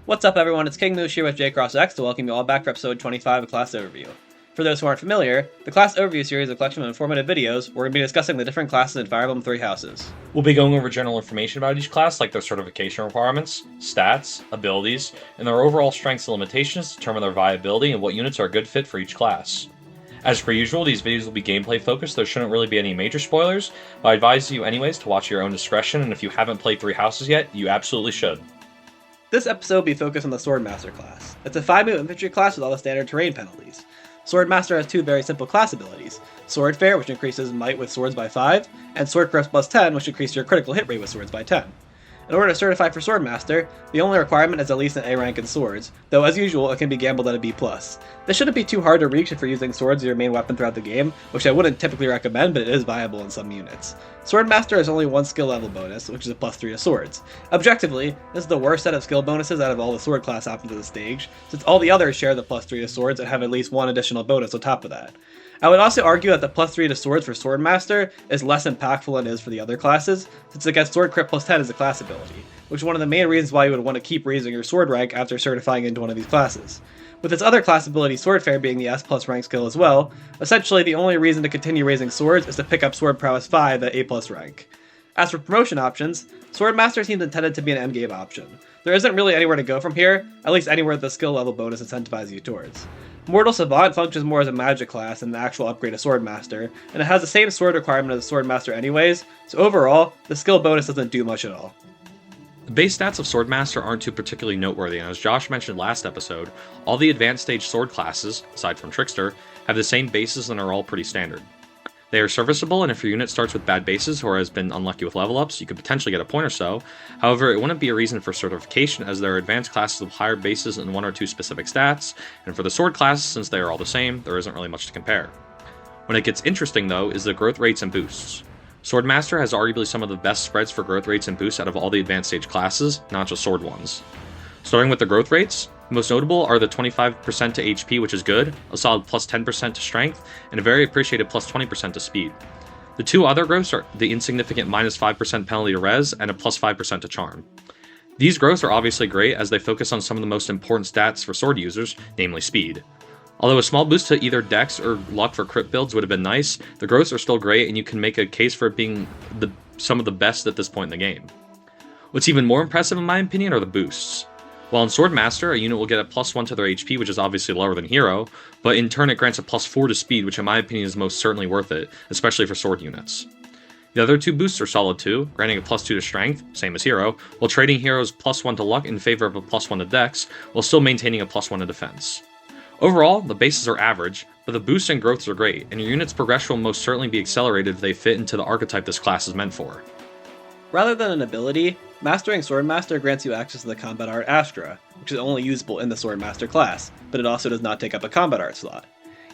What's up everyone, it's King Moose here with JCross X to welcome you all back for episode 25 of Class Overview. For those who aren't familiar, the Class Overview series is a collection of informative videos where we're going to be discussing the different classes in Fire Emblem 3 Houses. We'll be going over general information about each class, like their certification requirements, stats, abilities, and their overall strengths and limitations to determine their viability and what units are a good fit for each class. As per usual, these videos will be gameplay focused, there shouldn't really be any major spoilers, but I advise you anyways to watch at your own discretion, and if you haven't played 3 Houses yet, you absolutely should. This episode will be focused on the Swordmaster class. It's a 5-move infantry class with all the standard terrain penalties. Swordmaster has two very simple class abilities, Sword Fair, which increases might with swords by 5, and Sword Crisp plus 10, which increases your critical hit rate with swords by 10. In order to certify for Swordmaster, the only requirement is at least an A rank in swords, though as usual it can be gambled at a B+. This shouldn't be too hard to reach if you're using swords as your main weapon throughout the game, which I wouldn't typically recommend, but it is viable in some units. Swordmaster has only one skill level bonus, which is a +3 to swords. Objectively, this is the worst set of skill bonuses out of all the sword class options of the stage, since all the others share the +3 to swords and have at least one additional bonus on top of that. I would also argue that the +3 to swords for Swordmaster is less impactful than it is for the other classes, since it gets Sword Crit plus 10 as a class ability, which is one of the main reasons why you would want to keep raising your sword rank after certifying into one of these classes. With its other class ability Sword Fair being the S+ rank skill as well, essentially the only reason to continue raising swords is to pick up Sword Prowess 5 at A+ rank. As for promotion options, Swordmaster seems intended to be an endgame option. There isn't really anywhere to go from here, at least anywhere the skill level bonus incentivizes you towards. Mortal Savant functions more as a magic class than the actual upgrade to Swordmaster, and it has the same sword requirement as Swordmaster anyways, so overall, the skill bonus doesn't do much at all. The base stats of Swordmaster aren't too particularly noteworthy, and as Josh mentioned last episode, all the advanced stage sword classes, aside from Trickster, have the same bases and are all pretty standard. They are serviceable, and if your unit starts with bad bases or has been unlucky with level ups, you could potentially get a point or so. However, it wouldn't be a reason for certification, as there are advanced classes with higher bases and 1 or 2 specific stats, and for the sword classes, since they are all the same, there isn't really much to compare. When it gets interesting though, is the growth rates and boosts. Swordmaster has arguably some of the best spreads for growth rates and boosts out of all the advanced stage classes, not just sword ones. Starting with the growth rates, most notable are the 25% to HP, which is good, a solid plus 10% to strength, and a very appreciated plus 20% to speed. The two other growths are the insignificant minus 5% penalty to res and a plus 5% to charm. These growths are obviously great as they focus on some of the most important stats for sword users, namely speed. Although a small boost to either dex or luck for crit builds would have been nice, the growths are still great and you can make a case for it being some of the best at this point in the game. What's even more impressive in my opinion are the boosts. While in Swordmaster, a unit will get a plus 1 to their HP, which is obviously lower than Hero, but in turn it grants a plus 4 to speed, which in my opinion is most certainly worth it, especially for sword units. The other two boosts are solid too, granting a plus 2 to strength, same as Hero, while trading Hero's plus 1 to luck in favor of a plus 1 to dex, while still maintaining a plus 1 to defense. Overall, the bases are average, but the boosts and growths are great, and your unit's progression will most certainly be accelerated if they fit into the archetype this class is meant for. Rather than an ability, mastering Swordmaster grants you access to the combat art Astra, which is only usable in the Swordmaster class, but it also does not take up a combat art slot.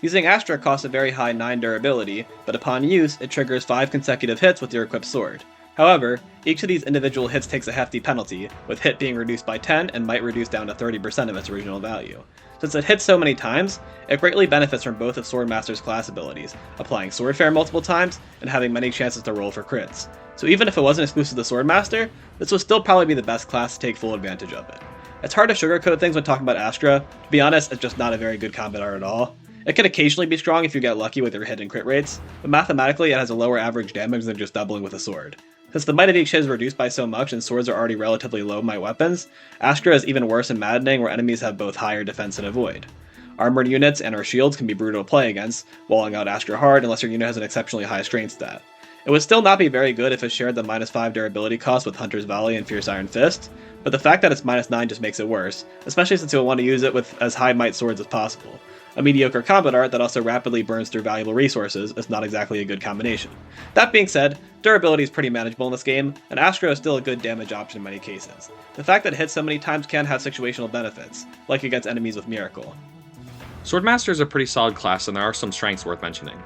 Using Astra costs a very high 9 durability, but upon use, it triggers 5 consecutive hits with your equipped sword. However, each of these individual hits takes a hefty penalty, with hit being reduced by 10 and might reduce down to 30% of its original value. Since it hits so many times, it greatly benefits from both of Swordmaster's class abilities, applying Sword Fair multiple times and having many chances to roll for crits. So even if it wasn't exclusive to Swordmaster, this would still probably be the best class to take full advantage of it. It's hard to sugarcoat things when talking about Astra. To be honest, it's just not a very good combat art at all. It can occasionally be strong if you get lucky with your hit and crit rates, but mathematically it has a lower average damage than just doubling with a sword. Since the might of each hit is reduced by so much and swords are already relatively low might weapons, Astra is even worse in maddening where enemies have both higher defense and avoid. Armored units and or shields can be brutal to play against, walling out Astra hard unless your unit has an exceptionally high strength stat. It would still not be very good if it shared the minus 5 durability cost with Hunter's Volley and Fierce Iron Fist, but the fact that it's minus 9 just makes it worse, especially since you'll want to use it with as high might swords as possible. A mediocre combat art that also rapidly burns through valuable resources is not exactly a good combination. That being said, durability is pretty manageable in this game, and Astra is still a good damage option in many cases. The fact that it hits so many times can have situational benefits, like against enemies with Miracle. Swordmaster is a pretty solid class and there are some strengths worth mentioning.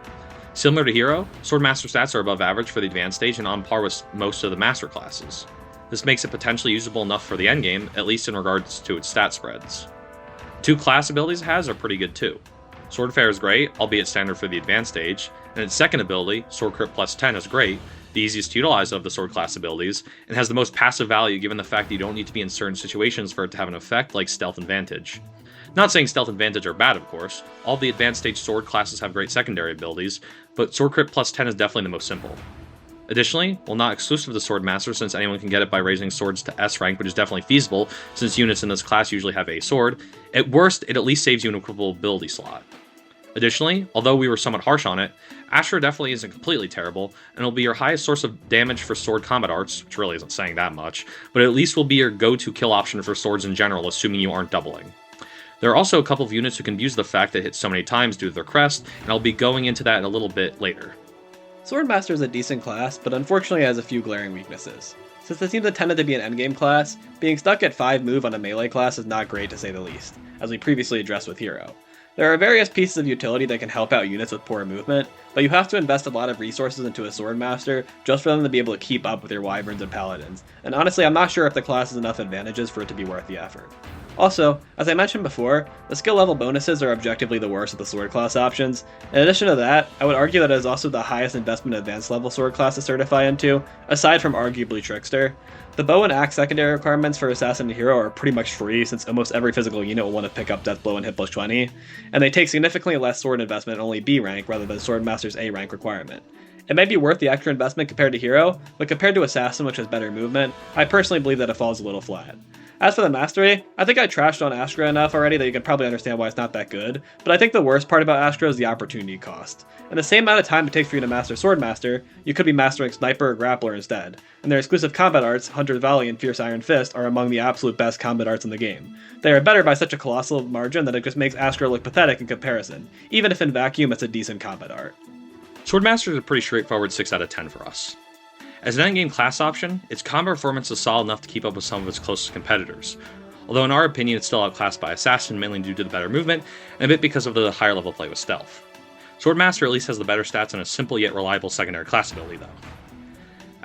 Similar to Hero, Swordmaster stats are above average for the advanced stage and on par with most of the master classes. This makes it potentially usable enough for the endgame, at least in regards to its stat spreads. Two class abilities it has are pretty good too. Sword Fair is great, albeit standard for the advanced stage, and its second ability, Sword Crit plus 10, is great, the easiest to utilize of the sword class abilities, and has the most passive value given the fact that you don't need to be in certain situations for it to have an effect like Stealth Advantage. Not saying Stealth Advantage are bad, of course. All the advanced stage sword classes have great secondary abilities, but Sword Crit plus 10 is definitely the most simple. Additionally, while not exclusive to Swordmaster since anyone can get it by raising swords to S rank, which is definitely feasible since units in this class usually have a sword, at worst it at least saves you an equipable ability slot. Additionally, although we were somewhat harsh on it, Astra definitely isn't completely terrible, and will be your highest source of damage for sword combat arts, which really isn't saying that much, but at least will be your go-to kill option for swords in general, assuming you aren't doubling. There are also a couple of units who can abuse the fact that it hits so many times due to their crest, and I'll be going into that in a little bit later. Swordmaster is a decent class, but unfortunately has a few glaring weaknesses. Since it seems intended to be an endgame class, being stuck at 5 move on a melee class is not great to say the least, as we previously addressed with Hero. There are various pieces of utility that can help out units with poor movement, but you have to invest a lot of resources into a Swordmaster just for them to be able to keep up with your Wyverns and Paladins, and honestly I'm not sure if the class has enough advantages for it to be worth the effort. Also, as I mentioned before, the skill level bonuses are objectively the worst of the sword class options. In addition to that, I would argue that it is also the highest investment advanced level sword class to certify into, aside from arguably Trickster. The bow and axe secondary requirements for Assassin and Hero are pretty much free since almost every physical unit will want to pick up Death Blow and hit plus 20, and they take significantly less sword investment at only B rank rather than Swordmaster's A rank requirement. It may be worth the extra investment compared to Hero, but compared to Assassin which has better movement, I personally believe that it falls a little flat. As for the mastery, I think I trashed on Astra enough already that you can probably understand why it's not that good, but I think the worst part about Astra is the opportunity cost. In the same amount of time it takes for you to master Swordmaster, you could be mastering Sniper or Grappler instead, and their exclusive combat arts, Hunter's Volley and Fierce Iron Fist, are among the absolute best combat arts in the game. They are better by such a colossal margin that it just makes Astra look pathetic in comparison, even if in vacuum it's a decent combat art. Swordmaster is a pretty straightforward 6 out of 10 for us. As an endgame class option, its combat performance is solid enough to keep up with some of its closest competitors, although in our opinion it's still outclassed by Assassin mainly due to the better movement, and a bit because of the higher level play with stealth. Swordmaster at least has the better stats and a simple yet reliable secondary class ability though.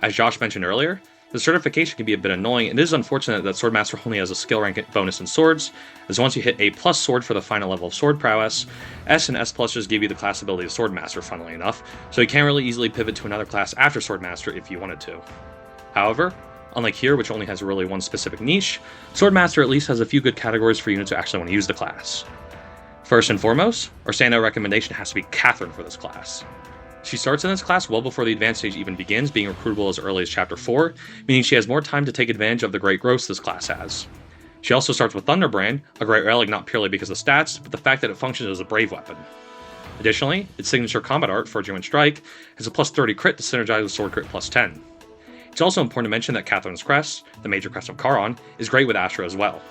As Josh mentioned earlier, the certification can be a bit annoying, and it is unfortunate that Swordmaster only has a skill rank bonus in swords, as once you hit A+ sword for the final level of sword prowess, S and S+ just give you the class ability of Swordmaster funnily enough, so you can't really easily pivot to another class after Swordmaster if you wanted to. However, unlike here which only has really one specific niche, Swordmaster at least has a few good categories for units who actually want to use the class. First and foremost, our standout recommendation has to be Catherine for this class. She starts in this class well before the advanced stage even begins, being recruitable as early as Chapter 4, meaning she has more time to take advantage of the great growth this class has. She also starts with Thunderbrand, a great relic not purely because of stats, but the fact that it functions as a brave weapon. Additionally, its signature combat art, Forging and Strike, has a plus 30 crit to synergize with Sword Crit plus 10. It's also important to mention that Catherine's crest, the major crest of Charon, is great with Astra as well.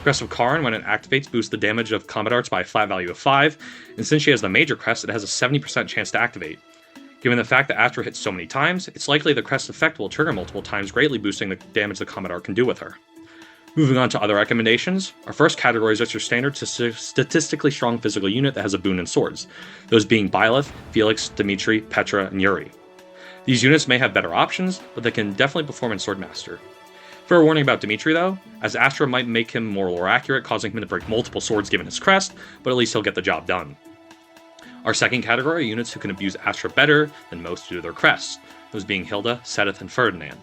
Crest of Charon, when it activates, boosts the damage of combat arts by a flat value of 5, and since she has the major crest, it has a 70% chance to activate. Given the fact that Astra hits so many times, it's likely the crest effect will trigger multiple times, greatly boosting the damage the combat art can do with her. Moving on to other recommendations, our first category is just your standard statistically strong physical unit that has a boon in swords, those being Byleth, Felix, Dimitri, Petra, and Yuri. These units may have better options, but they can definitely perform in Swordmaster. Fair warning about Dimitri though, as Astra might make him more lore accurate, causing him to break multiple swords given his crest, but at least he'll get the job done. Our second category are units who can abuse Astra better than most due to their crests, those being Hilda, Sedith, and Ferdinand.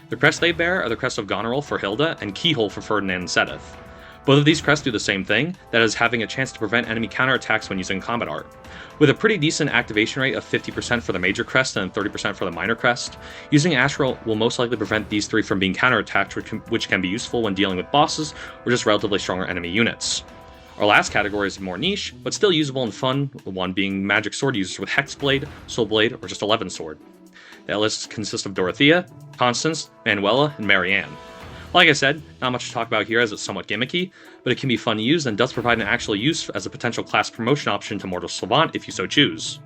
The crests they bear are the crest of Goneril for Hilda and Keyhole for Ferdinand and Sedith. Both of these crests do the same thing, that is having a chance to prevent enemy counterattacks when using combat art. With a pretty decent activation rate of 50% for the major crest and 30% for the minor crest, using Astra will most likely prevent these three from being counterattacked, which can be useful when dealing with bosses or just relatively stronger enemy units. Our last category is more niche, but still usable and fun, the one being magic sword users with Hexblade, Soulblade, or just 11 sword. That list consists of Dorothea, Constance, Manuela, and Marianne. Like I said, not much to talk about here as it's somewhat gimmicky, but it can be fun to use and does provide an actual use as a potential class promotion option to Mortal Savant if you so choose.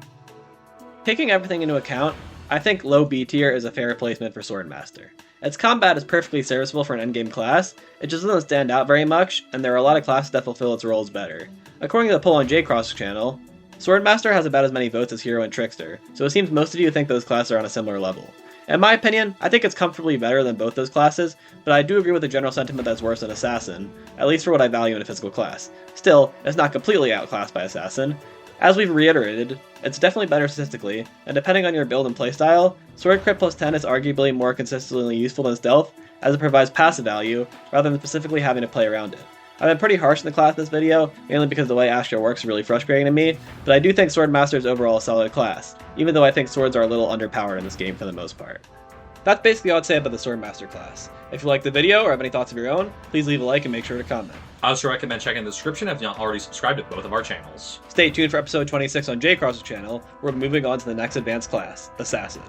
Taking everything into account, I think low B tier is a fair replacement for Swordmaster. Its combat is perfectly serviceable for an endgame class, it just doesn't stand out very much, and there are a lot of classes that fulfill its roles better. According to the poll on JCross channel, Swordmaster has about as many votes as Hero and Trickster, so it seems most of you think those classes are on a similar level. In my opinion, I think it's comfortably better than both those classes, but I do agree with the general sentiment that it's worse than Assassin, at least for what I value in a physical class. Still, it's not completely outclassed by Assassin. As we've reiterated, it's definitely better statistically, and depending on your build and playstyle, Sword Crit plus 10 is arguably more consistently useful than Stealth, as it provides passive value, rather than specifically having to play around it. I've been pretty harsh in the class in this video, mainly because the way Astra works is really frustrating to me, but I do think Swordmaster is overall a solid class, even though I think swords are a little underpowered in this game for the most part. That's basically all I'd say about the Swordmaster class. If you liked the video or have any thoughts of your own, please leave a like and make sure to comment. I also recommend checking the description if you're not already subscribed to both of our channels. Stay tuned for episode 26 on JCross' channel, where we're moving on to the next advanced class, Assassin.